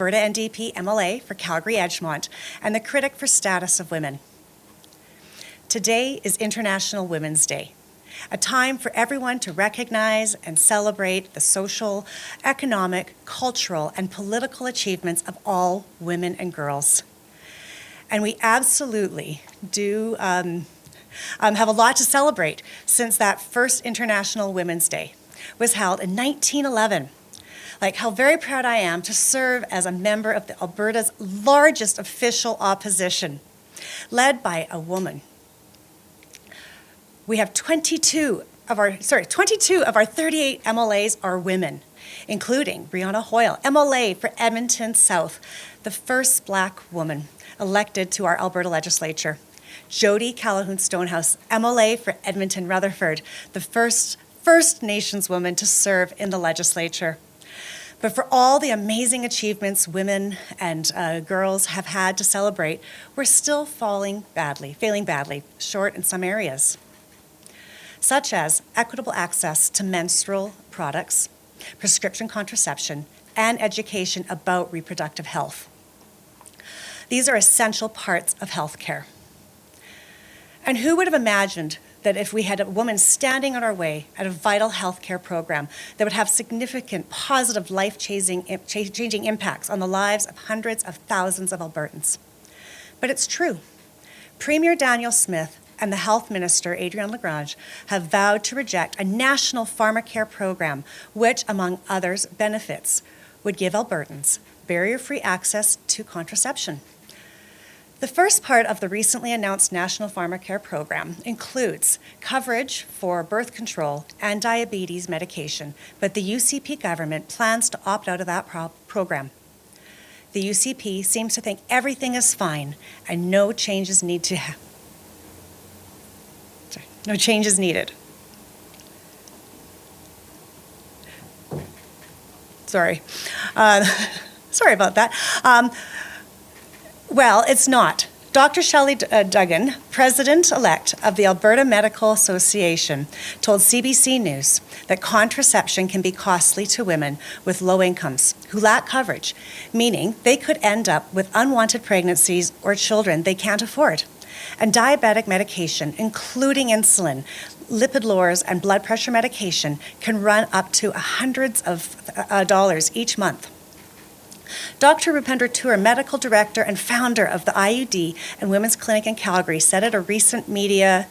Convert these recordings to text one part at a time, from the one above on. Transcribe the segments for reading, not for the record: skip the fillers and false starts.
Alberta NDP MLA for Calgary-Edgemont, and the critic for Status of Women. Today is International Women's Day, a time for everyone to recognize and celebrate the social, economic, cultural, and political achievements of all women and girls. And we absolutely do have a lot to celebrate since that first International Women's Day was held in 1911. Like how very proud I am to serve as a member of Alberta's largest official opposition, led by a woman. We have 22 of our 38 MLAs are women, including Brianna Hoyle, MLA for Edmonton South, the first Black woman elected to our Alberta legislature. Jody Calhoun-Stonehouse, MLA for Edmonton Rutherford, the first First Nations woman to serve in the legislature. But for all the amazing achievements women and girls have had to celebrate, we're still failing badly, short in some areas, such as equitable access to menstrual products, prescription contraception, and education about reproductive health. These are essential parts of healthcare. And who would have imagined that if we had a woman standing on our way at a vital healthcare program that would have significant positive life-changing impacts on the lives of hundreds of thousands of Albertans? But it's true. Premier Daniel Smith and the Health Minister, Adrienne Lagrange, have vowed to reject a national pharmacare program, which, among others, benefits would give Albertans barrier-free access to contraception. The first part of the recently announced National Pharmacare program includes coverage for birth control and diabetes medication, but the UCP government plans to opt out of that program. The UCP seems to think everything is fine and no changes needed. Sorry about that. Well, it's not. Dr. Shelley Duggan, President-elect of the Alberta Medical Association, told CBC News that contraception can be costly to women with low incomes who lack coverage, meaning they could end up with unwanted pregnancies or children they can't afford. And diabetic medication, including insulin, lipid lowers, and blood pressure medication, can run up to hundreds of dollars each month. Dr. Rupender Tour, medical director and founder of the IUD and Women's Clinic in Calgary, said at a recent media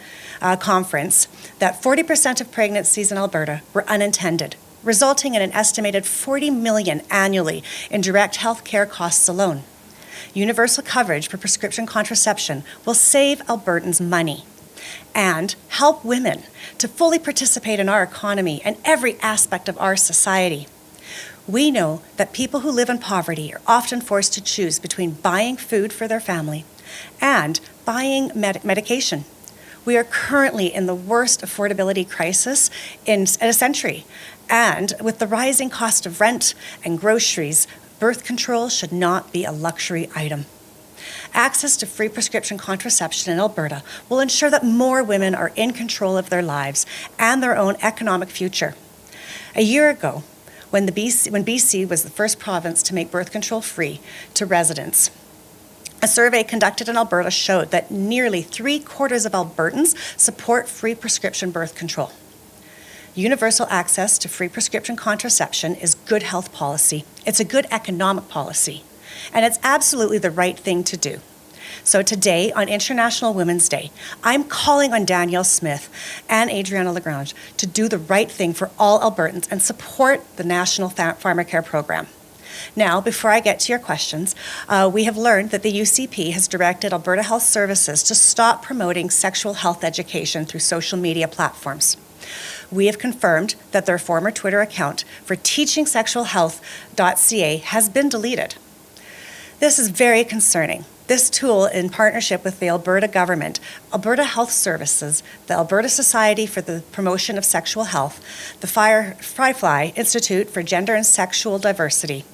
conference that 40% of pregnancies in Alberta were unintended, resulting in an estimated $40 million annually in direct health care costs alone. Universal coverage for prescription contraception will save Albertans money and help women to fully participate in our economy and every aspect of our society. We know that people who live in poverty are often forced to choose between buying food for their family and buying medication. We are currently in the worst affordability crisis in a century, and with the rising cost of rent and groceries, birth control should not be a luxury item. Access to free prescription contraception in Alberta will ensure that more women are in control of their lives and their own economic future. A year ago, when BC was the first province to make birth control free to residents, a survey conducted in Alberta showed that nearly 3/4 of Albertans support free prescription birth control. Universal access to free prescription contraception is good health policy. It's a good economic policy, and it's absolutely the right thing to do. So today, on International Women's Day, I'm calling on Danielle Smith and Adrienne Lagrange to do the right thing for all Albertans and support the National Pharmacare program. Now, before I get to your questions, we have learned that the UCP has directed Alberta Health Services to stop promoting sexual health education through social media platforms. We have confirmed that their former Twitter account for teachingsexualhealth.ca has been deleted. This is very concerning. This tool, in partnership with the Alberta government, Alberta Health Services, the Alberta Society for the Promotion of Sexual Health, the Firefly Institute for Gender and Sexual Diversity,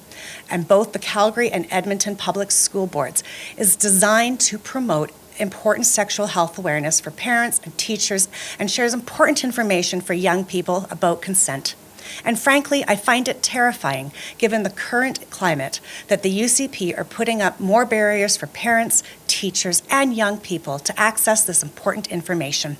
and both the Calgary and Edmonton Public School Boards, is designed to promote important sexual health awareness for parents and teachers and shares important information for young people about consent. And frankly, I find it terrifying, given the current climate, that the UCP are putting up more barriers for parents, teachers, and young people to access this important information.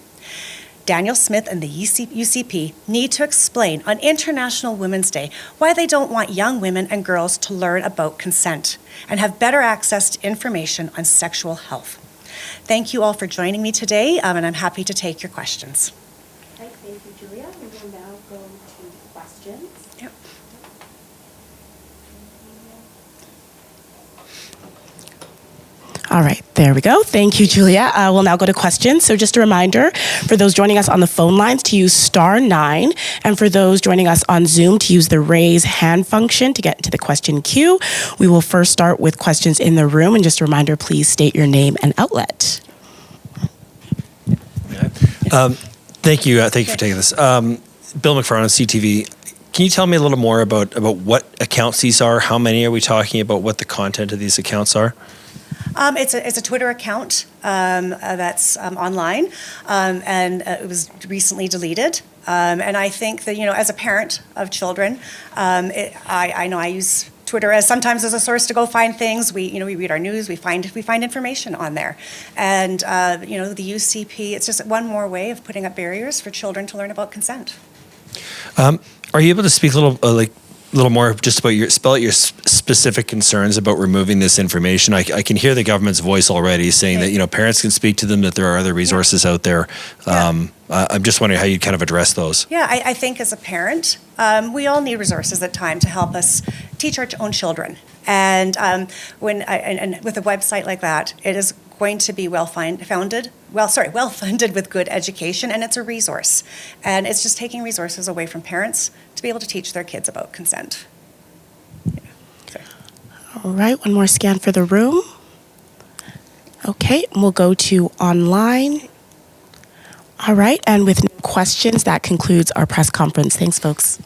Daniel Smith and the UCP need to explain on International Women's Day why they don't want young women and girls to learn about consent and have better access to information on sexual health. Thank you all for joining me today, and I'm happy to take your questions. Right, thank you, Julia. We will now go to questions. Yep. All right, there we go. Thank you, Julia. We'll now go to questions. So just a reminder for those joining us on the phone lines to use *9, and for those joining us on Zoom to use the raise hand function to get into the question queue. We will first start with questions in the room, and just a reminder, please state your name and outlet. Thank you. Thank you for taking this. Bill McFarland, CTV. Can you tell me a little more about what accounts these are? How many are we talking about? What the content of these accounts are? It's a Twitter account that's online, and it was recently deleted. And I think that, as a parent of children, I know I use Twitter sometimes as a source to go find things. We read our news, we find information on there. And, the UCP, it's just one more way of putting up barriers for children to learn about consent. Are you able to speak a little more just about spell out your specific concerns about removing this information? I can hear the government's voice already saying that, parents can speak to them, that there are other resources out there. I'm just wondering how you kind of address those. Yeah, I think as a parent, we all need resources at time to help us teach our own children. And and with a website like that, it is going to be well-funded with good education, and it's a resource. And it's just taking resources away from parents to be able to teach their kids about consent. All right, one more scan for the room. Okay, and we'll go to online. All right, and with no questions, that concludes our press conference. Thanks, folks.